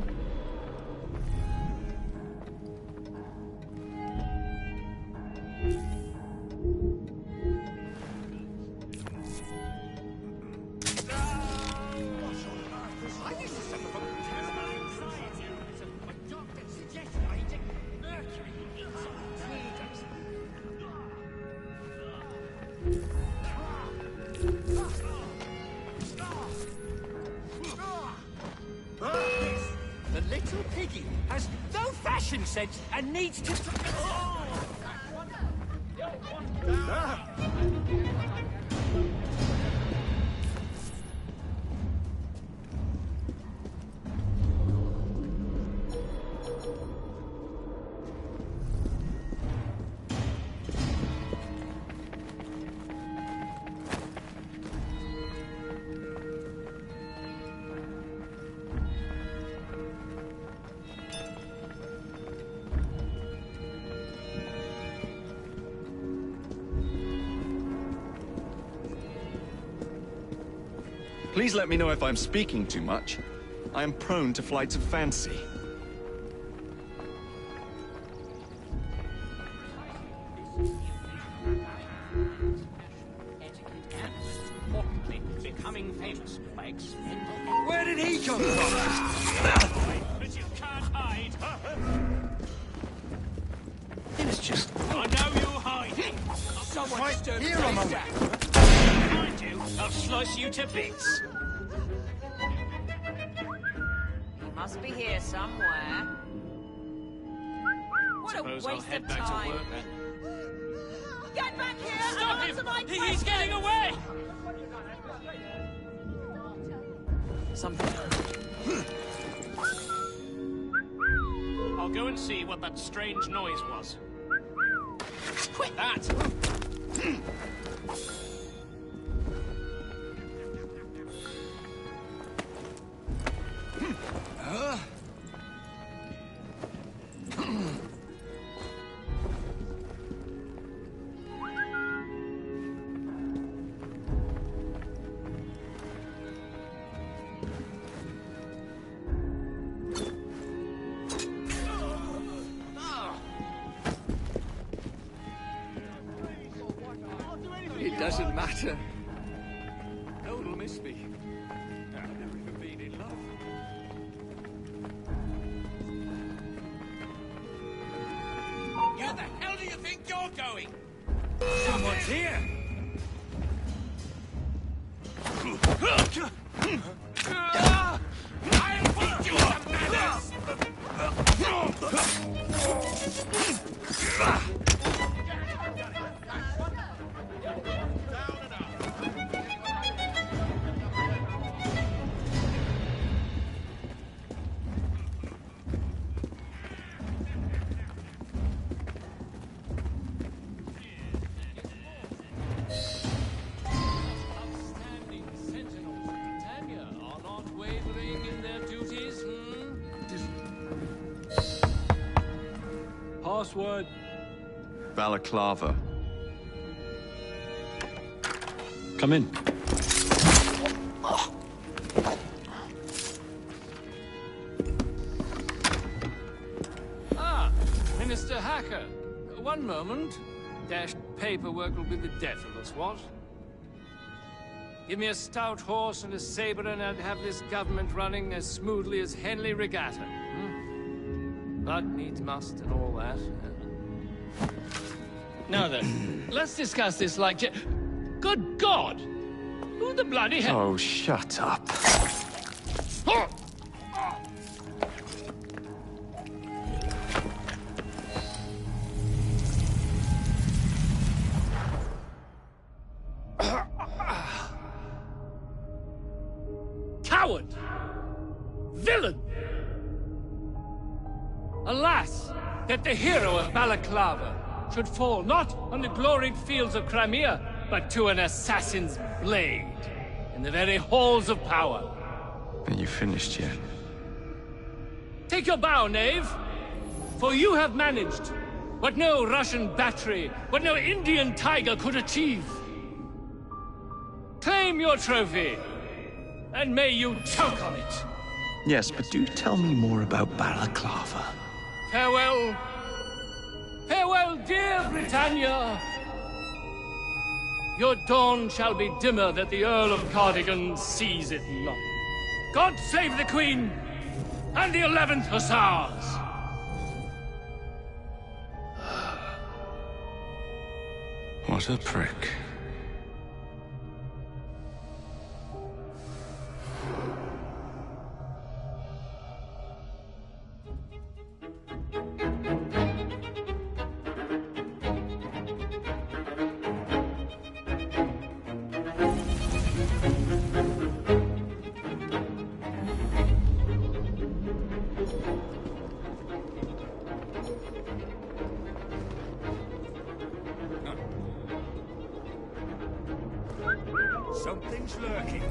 The little piggy has no fashion sense and needs to... Please let me know if I'm speaking too much. I am prone to flights of fancy. Importantly, becoming famous by extending... Where did he come from? But you can't hide. It's just... I know you're hiding. Someone Right stirred here, the I'm place a- down. Behind you, I'll slice you to bits. He must be here somewhere. What Suppose a I'll waste head of back time. to work then. Get back here Stop and answer him! my He's question! getting away! Something. I'll go and see what that strange noise was. Quit that! It doesn't matter. No one will miss me. I've never even been in love. Where the hell do you think you're going? Someone's here! I'll teach you some manners! Password. Balaclava. Come in. Ah, Minister Hacker. One moment. Dashed paperwork will be the death of us, what? Give me a stout horse and a saber and I'd have this government running as smoothly as Henley Regatta. But needs must and all that. Now then, let's discuss this like... Good God! Who the bloody hell... Oh, shut up. Coward! Villain! Alas, that the hero of Balaclava should fall not on the gloried fields of Crimea, but to an assassin's blade in the very halls of power. Are you finished yet? Take your bow, knave, for you have managed what no Russian battery, what no Indian tiger could achieve. Claim your trophy, and may you choke on it. Yes, but do tell me more about Balaclava. Farewell. Farewell, dear Britannia. Your dawn shall be dimmer that the Earl of Cardigan sees it not. God save the Queen and the 11th Hussars! What a prick. Something's lurking.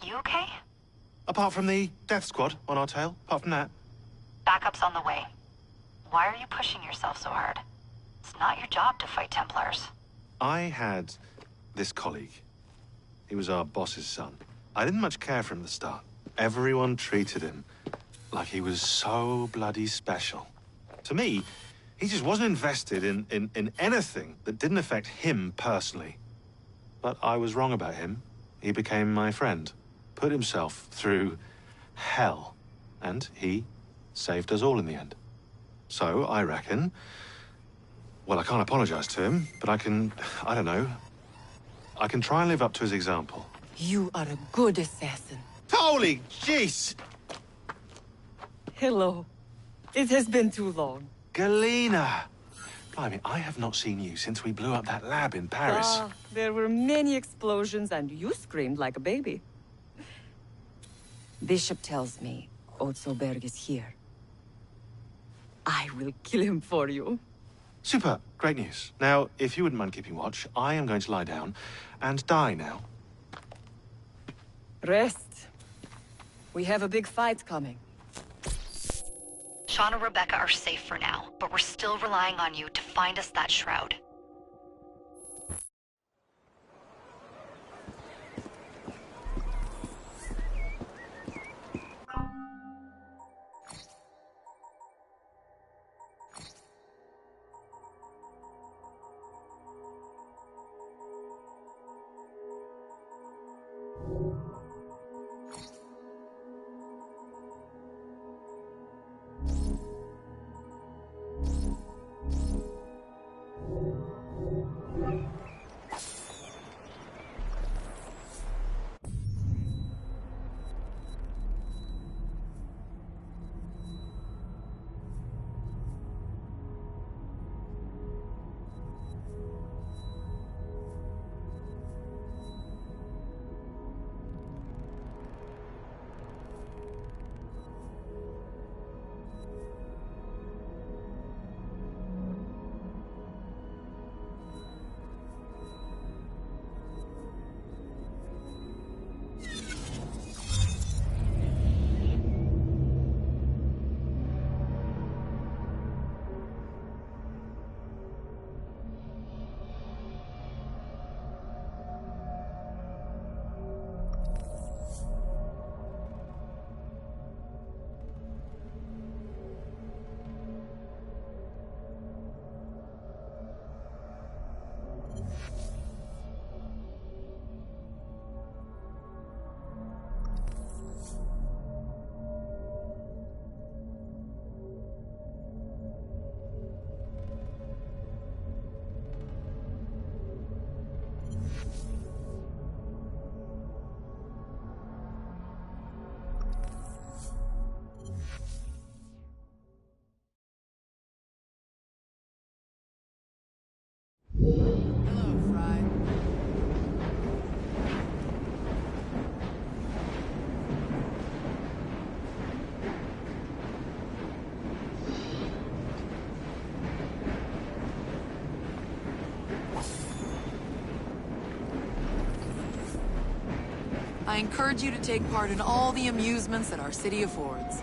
You okay? Apart from the death squad on our tail, apart from that. Backup's on the way. Why are you pushing yourself so hard? It's not your job to fight Templars. I had this colleague. He was our boss's son. I didn't much care for him at the start. Everyone treated him like he was so bloody special. To me, he just wasn't invested in anything that didn't affect him personally. But I was wrong about him. He became my friend, put himself through hell, and he saved us all in the end. So, I reckon... Well, I can't apologize to him, but I can try and live up to his example. You are a good assassin. Holy jeez! Hello. It has been too long. Galena! Blimey, I have not seen you since we blew up that lab in Paris. There were many explosions and you screamed like a baby. Bishop tells me Otzelberg is here. I will kill him for you. Super. Great news. Now, if you wouldn't mind keeping watch, I am going to lie down and die now. Rest. We have a big fight coming. Sean and Rebecca are safe for now, but we're still relying on you to find us that shroud. I encourage you to take part in all the amusements that our city affords.